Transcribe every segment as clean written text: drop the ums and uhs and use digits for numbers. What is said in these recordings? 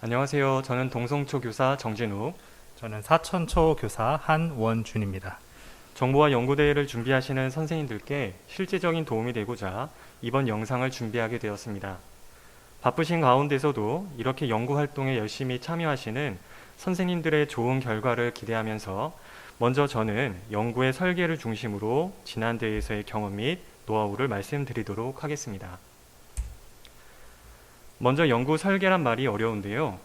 안녕하세요. 저는 동성초 교사 정진욱. 저는 사천초 교사 한원준입니다. 정보화 연구대회를 준비하시는 선생님들께 실질적인 도움이 되고자 이번 영상을 준비하게 되었습니다. 바쁘신 가운데서도 이렇게 연구활동에 열심히 참여하시는 선생님들의 좋은 결과를 기대하면서 먼저 저는 연구의 설계를 중심으로 지난 대회에서의 경험 및 노하우를 말씀드리도록 하겠습니다. 먼저 연구 설계란 말이 어려운데요.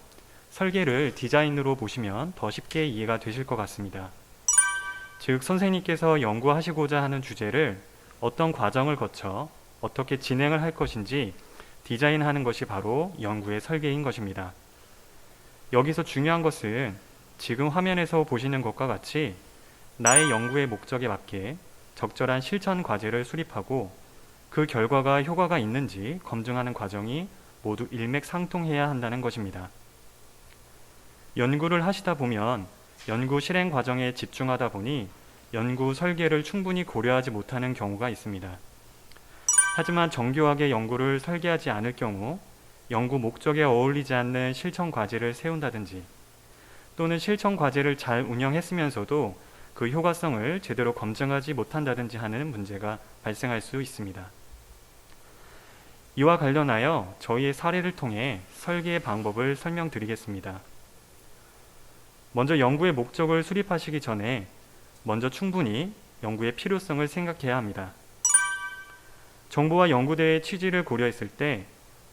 설계를 디자인으로 보시면 더 쉽게 이해가 되실 것 같습니다. 즉, 선생님께서 연구하시고자 하는 주제를 어떤 과정을 거쳐 어떻게 진행을 할 것인지 디자인하는 것이 바로 연구의 설계인 것입니다. 여기서 중요한 것은 지금 화면에서 보시는 것과 같이 나의 연구의 목적에 맞게 적절한 실천 과제를 수립하고 그 결과가 효과가 있는지 검증하는 과정이 모두 일맥상통해야 한다는 것입니다. 연구를 하시다 보면 연구 실행 과정에 집중하다 보니 연구 설계를 충분히 고려하지 못하는 경우가 있습니다. 하지만 정교하게 연구를 설계하지 않을 경우 연구 목적에 어울리지 않는 실천 과제를 세운다든지 또는 실천 과제를 잘 운영했으면서도 그 효과성을 제대로 검증하지 못한다든지 하는 문제가 발생할 수 있습니다. 이와 관련하여 저희의 사례를 통해 설계의 방법을 설명드리겠습니다. 먼저 연구의 목적을 수립하시기 전에 먼저 충분히 연구의 필요성을 생각해야 합니다. 정보화 연구대의 취지를 고려했을 때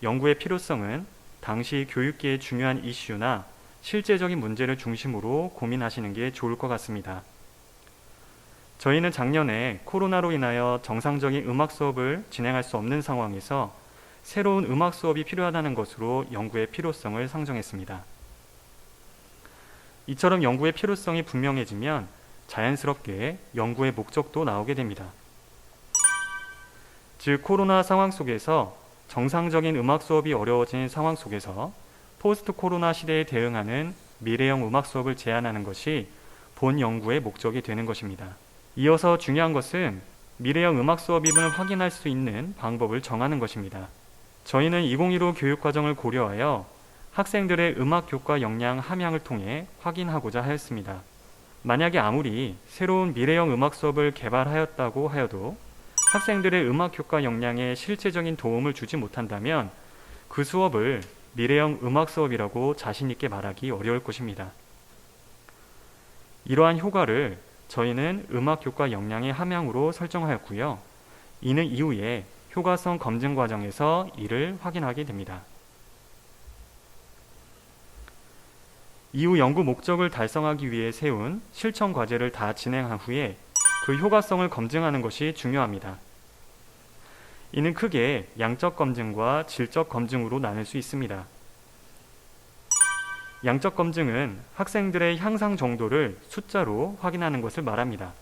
연구의 필요성은 당시 교육계의 중요한 이슈나 실제적인 문제를 중심으로 고민하시는 게 좋을 것 같습니다. 저희는 작년에 코로나로 인하여 정상적인 음악 수업을 진행할 수 없는 상황에서 새로운 음악 수업이 필요하다는 것으로 연구의 필요성을 상정했습니다. 이처럼 연구의 필요성이 분명해지면 자연스럽게 연구의 목적도 나오게 됩니다. 즉, 코로나 상황 속에서 정상적인 음악 수업이 어려워진 상황 속에서 포스트 코로나 시대에 대응하는 미래형 음악 수업을 제안하는 것이 본 연구의 목적이 되는 것입니다. 이어서 중요한 것은 미래형 음악 수업임을 확인할 수 있는 방법을 정하는 것입니다. 저희는 2015 교육과정을 고려하여 학생들의 음악 교과 역량 함양을 통해 확인하고자 하였습니다. 만약에 아무리 새로운 미래형 음악 수업을 개발하였다고 하여도 학생들의 음악 교과 역량에 실제적인 도움을 주지 못한다면 그 수업을 미래형 음악 수업이라고 자신 있게 말하기 어려울 것입니다. 이러한 효과를 저희는 음악 교과 역량의 함양으로 설정하였고요. 이는 이후에 효과성 검증 과정에서 이를 확인하게 됩니다. 이후 연구 목적을 달성하기 위해 세운 실천 과제를 다 진행한 후에 그 효과성을 검증하는 것이 중요합니다. 이는 크게 양적 검증과 질적 검증으로 나눌 수 있습니다. 양적 검증은 학생들의 향상 정도를 숫자로 확인하는 것을 말합니다.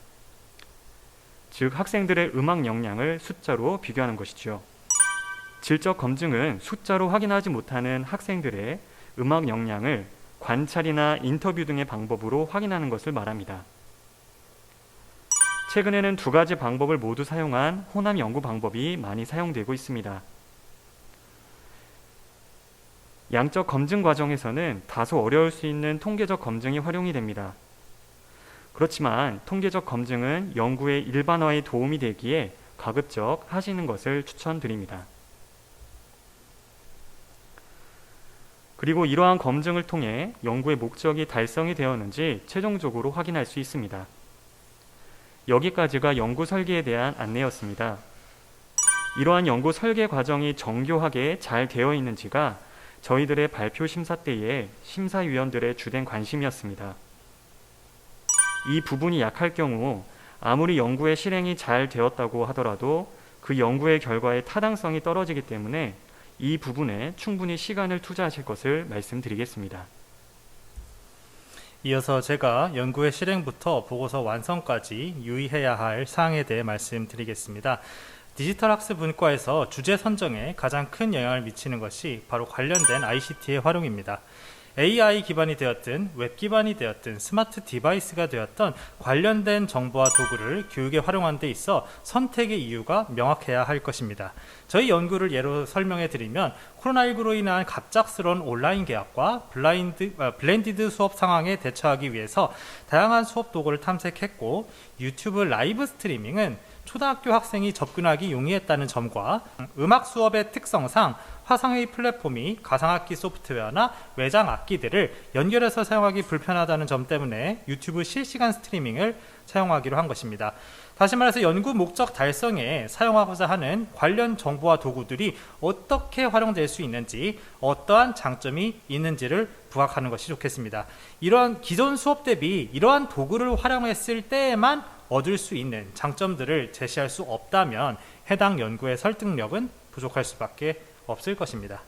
즉, 학생들의 음악 역량을 숫자로 비교하는 것이죠. 질적 검증은 숫자로 확인하지 못하는 학생들의 음악 역량을 관찰이나 인터뷰 등의 방법으로 확인하는 것을 말합니다. 최근에는 두 가지 방법을 모두 사용한 호남 연구 방법이 많이 사용되고 있습니다. 양적 검증 과정에서는 다소 어려울 수 있는 통계적 검증이 활용이 됩니다. 그렇지만 통계적 검증은 연구의 일반화에 도움이 되기에 가급적 하시는 것을 추천드립니다. 그리고 이러한 검증을 통해 연구의 목적이 달성이 되었는지 최종적으로 확인할 수 있습니다. 여기까지가 연구 설계에 대한 안내였습니다. 이러한 연구 설계 과정이 정교하게 잘 되어 있는지가 저희들의 발표 심사 때의 심사위원들의 주된 관심이었습니다. 이 부분이 약할 경우 아무리 연구의 실행이 잘 되었다고 하더라도 그 연구의 결과의 타당성이 떨어지기 때문에 이 부분에 충분히 시간을 투자하실 것을 말씀드리겠습니다. 이어서 제가 연구의 실행부터 보고서 완성까지 유의해야 할 사항에 대해 말씀드리겠습니다. 디지털 학습 문과에서 주제 선정에 가장 큰 영향을 미치는 것이 바로 관련된 ICT의 활용입니다. AI 기반이 되었든 웹 기반이 되었든 스마트 디바이스가 되었던 관련된 정보와 도구를 교육에 활용하는 데 있어 선택의 이유가 명확해야 할 것입니다. 저희 연구를 예로 설명해 드리면 코로나19로 인한 갑작스러운 온라인 개학과 블렌디드 수업 상황에 대처하기 위해서 다양한 수업 도구를 탐색했고, 유튜브 라이브 스트리밍은 초등학교 학생이 접근하기 용이했다는 점과 음악 수업의 특성상 화상회의 플랫폼이 가상악기 소프트웨어나 외장 악기들을 연결해서 사용하기 불편하다는 점 때문에 유튜브 실시간 스트리밍을 사용하기로 한 것입니다. 다시 말해서 연구 목적 달성에 사용하고자 하는 관련 정보와 도구들이 어떻게 활용될 수 있는지, 어떠한 장점이 있는지를 부각하는 것이 좋겠습니다. 이러한 기존 수업 대비 이러한 도구를 활용했을 때에만 얻을 수 있는 장점들을 제시할 수 없다면 해당 연구의 설득력은 부족할 수밖에 없을 것입니다.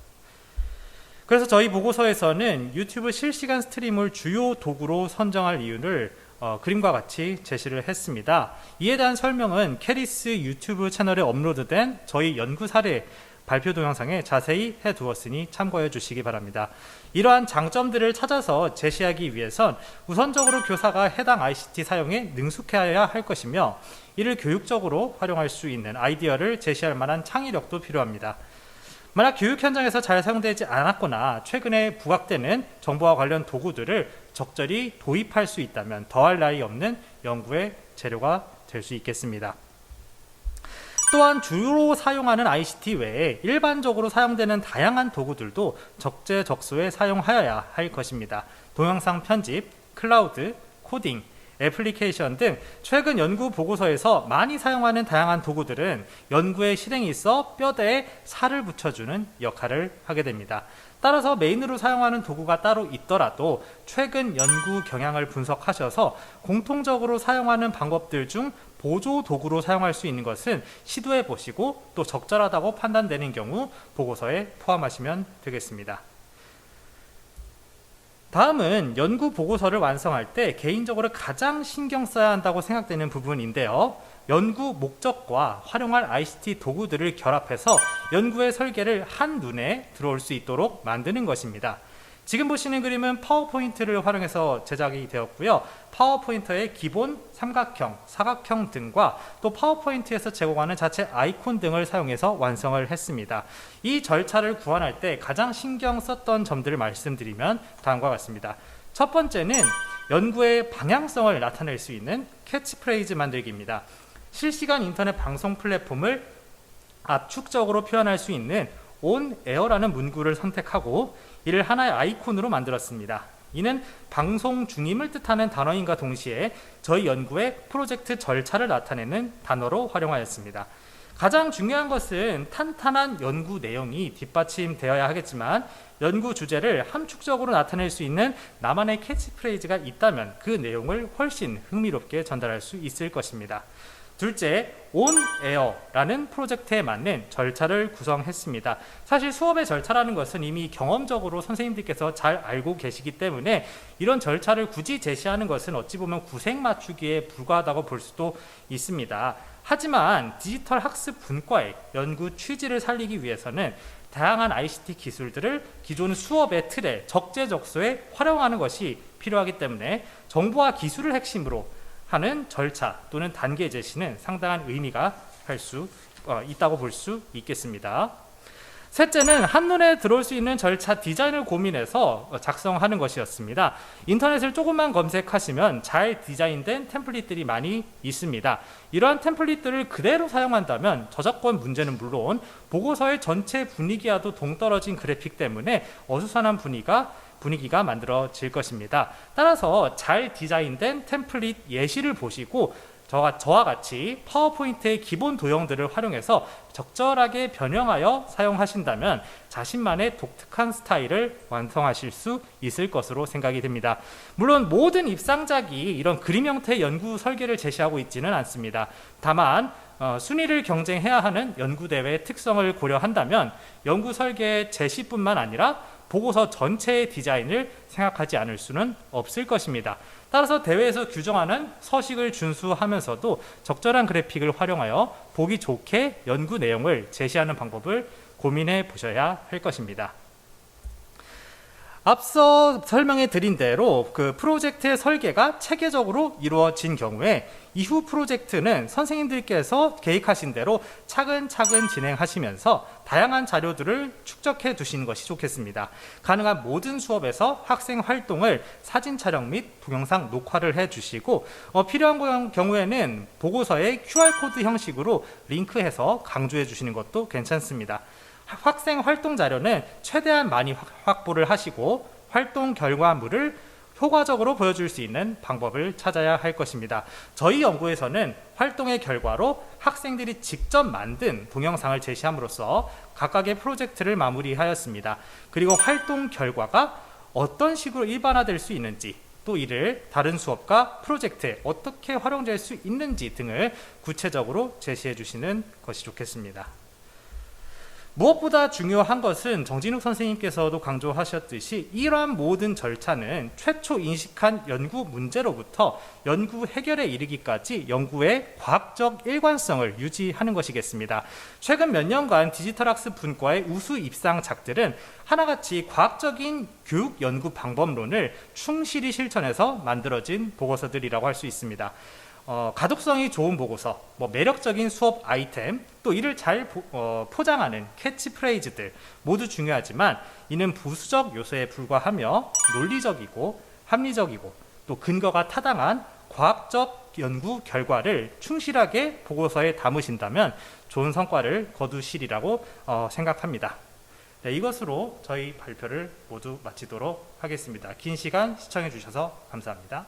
그래서 저희 보고서에서는 유튜브 실시간 스트림을 주요 도구로 선정할 이유를 그림과 같이 제시를 했습니다. 이에 대한 설명은 캐리스 유튜브 채널에 업로드된 저희 연구 사례 발표 동영상에 자세히 해두었으니 참고해 주시기 바랍니다. 이러한 장점들을 찾아서 제시하기 위해선 우선적으로 교사가 해당 ICT 사용에 능숙해야 할 것이며, 이를 교육적으로 활용할 수 있는 아이디어를 제시할 만한 창의력도 필요합니다. 만약 교육 현장에서 잘 사용되지 않았거나 최근에 부각되는 정보와 관련 도구들을 적절히 도입할 수 있다면 더할 나위 없는 연구의 재료가 될 수 있겠습니다. 또한 주로 사용하는 ICT 외에 일반적으로 사용되는 다양한 도구들도 적재적소에 사용하여야 할 것입니다. 동영상 편집, 클라우드, 코딩, 애플리케이션 등 최근 연구 보고서에서 많이 사용하는 다양한 도구들은 연구의 실행이 있어 뼈대에 살을 붙여주는 역할을 하게 됩니다. 따라서 메인으로 사용하는 도구가 따로 있더라도 최근 연구 경향을 분석하셔서 공통적으로 사용하는 방법들 중 보조 도구로 사용할 수 있는 것은 시도해 보시고, 또 적절하다고 판단되는 경우 보고서에 포함하시면 되겠습니다. 다음은 연구 보고서를 완성할 때 개인적으로 가장 신경 써야 한다고 생각되는 부분인데요. 연구 목적과 활용할 ICT 도구들을 결합해서 연구의 설계를 한눈에 들어올 수 있도록 만드는 것입니다. 지금 보시는 그림은 파워포인트를 활용해서 제작이 되었고요. 파워포인터의 기본 삼각형, 사각형 등과 또 파워포인트에서 제공하는 자체 아이콘 등을 사용해서 완성을 했습니다. 이 절차를 구현할 때 가장 신경 썼던 점들을 말씀드리면 다음과 같습니다. 첫 번째는 연구의 방향성을 나타낼 수 있는 캐치프레이즈 만들기입니다. 실시간 인터넷 방송 플랫폼을 압축적으로 표현할 수 있는 on air라는 문구를 선택하고 이를 하나의 아이콘으로 만들었습니다. 이는 방송 중임을 뜻하는 단어인과 동시에 저희 연구의 프로젝트 절차를 나타내는 단어로 활용하였습니다. 가장 중요한 것은 탄탄한 연구 내용이 뒷받침되어야 하겠지만, 연구 주제를 함축적으로 나타낼 수 있는 나만의 캐치프레이즈가 있다면 그 내용을 훨씬 흥미롭게 전달할 수 있을 것입니다. 둘째, on air라는 프로젝트에 맞는 절차를 구성했습니다. 사실 수업의 절차라는 것은 이미 경험적으로 선생님들께서 잘 알고 계시기 때문에 이런 절차를 굳이 제시하는 것은 어찌 보면 구색 맞추기에 불과하다고 볼 수도 있습니다. 하지만 디지털 학습 분과의 연구 취지를 살리기 위해서는 다양한 ICT 기술들을 기존 수업의 틀에 적재적소에 활용하는 것이 필요하기 때문에 정보와 기술을 핵심으로 하는 절차 또는 단계 제시는 상당한 의미가 있다고 볼 수 있겠습니다. 셋째는 한눈에 들어올 수 있는 절차 디자인을 고민해서 작성하는 것이었습니다. 인터넷을 조금만 검색하시면 잘 디자인된 템플릿들이 많이 있습니다. 이러한 템플릿들을 그대로 사용한다면 저작권 문제는 물론 보고서의 전체 분위기와도 동떨어진 그래픽 때문에 어수선한 분위기가 만들어질 것입니다. 따라서 잘 디자인된 템플릿 예시를 보시고 저와 같이 파워포인트의 기본 도형들을 활용해서 적절하게 변형하여 사용하신다면 자신만의 독특한 스타일을 완성하실 수 있을 것으로 생각이 됩니다. 물론 모든 입상작이 이런 그림 형태의 연구 설계를 제시하고 있지는 않습니다. 다만 순위를 경쟁해야 하는 연구대회의 특성을 고려한다면 연구 설계 제시뿐만 아니라 보고서 전체의 디자인을 생각하지 않을 수는 없을 것입니다. 따라서 대회에서 규정하는 서식을 준수하면서도 적절한 그래픽을 활용하여 보기 좋게 연구 내용을 제시하는 방법을 고민해 보셔야 할 것입니다. 앞서 설명해 드린 대로 그 프로젝트의 설계가 체계적으로 이루어진 경우에 이후 프로젝트는 선생님들께서 계획하신 대로 차근차근 진행하시면서 다양한 자료들을 축적해 두시는 것이 좋겠습니다. 가능한 모든 수업에서 학생 활동을 사진 촬영 및 동영상 녹화를 해 주시고 필요한 경우에는 보고서에 QR코드 형식으로 링크해서 강조해 주시는 것도 괜찮습니다. 학생 활동 자료는 최대한 많이 확보를 하시고 활동 결과물을 효과적으로 보여줄 수 있는 방법을 찾아야 할 것입니다. 저희 연구에서는 활동의 결과로 학생들이 직접 만든 동영상을 제시함으로써 각각의 프로젝트를 마무리하였습니다. 그리고 활동 결과가 어떤 식으로 일반화될 수 있는지, 또 이를 다른 수업과 프로젝트에 어떻게 활용될 수 있는지 등을 구체적으로 제시해 주시는 것이 좋겠습니다. 무엇보다 중요한 것은 정진욱 선생님께서도 강조하셨듯이 이러한 모든 절차는 최초 인식한 연구 문제로부터 연구 해결에 이르기까지 연구의 과학적 일관성을 유지하는 것이겠습니다. 최근 몇 년간 디지털학습 분과의 우수 입상작들은 하나같이 과학적인 교육 연구 방법론을 충실히 실천해서 만들어진 보고서들이라고 할 수 있습니다. 가독성이 좋은 보고서, 매력적인 수업 아이템, 또 이를 잘 포장하는 캐치프레이즈들 모두 중요하지만 이는 부수적 요소에 불과하며 논리적이고 합리적이고 또 근거가 타당한 과학적 연구 결과를 충실하게 보고서에 담으신다면 좋은 성과를 거두시리라고 생각합니다. 네, 이것으로 저희 발표를 모두 마치도록 하겠습니다. 긴 시간 시청해 주셔서 감사합니다.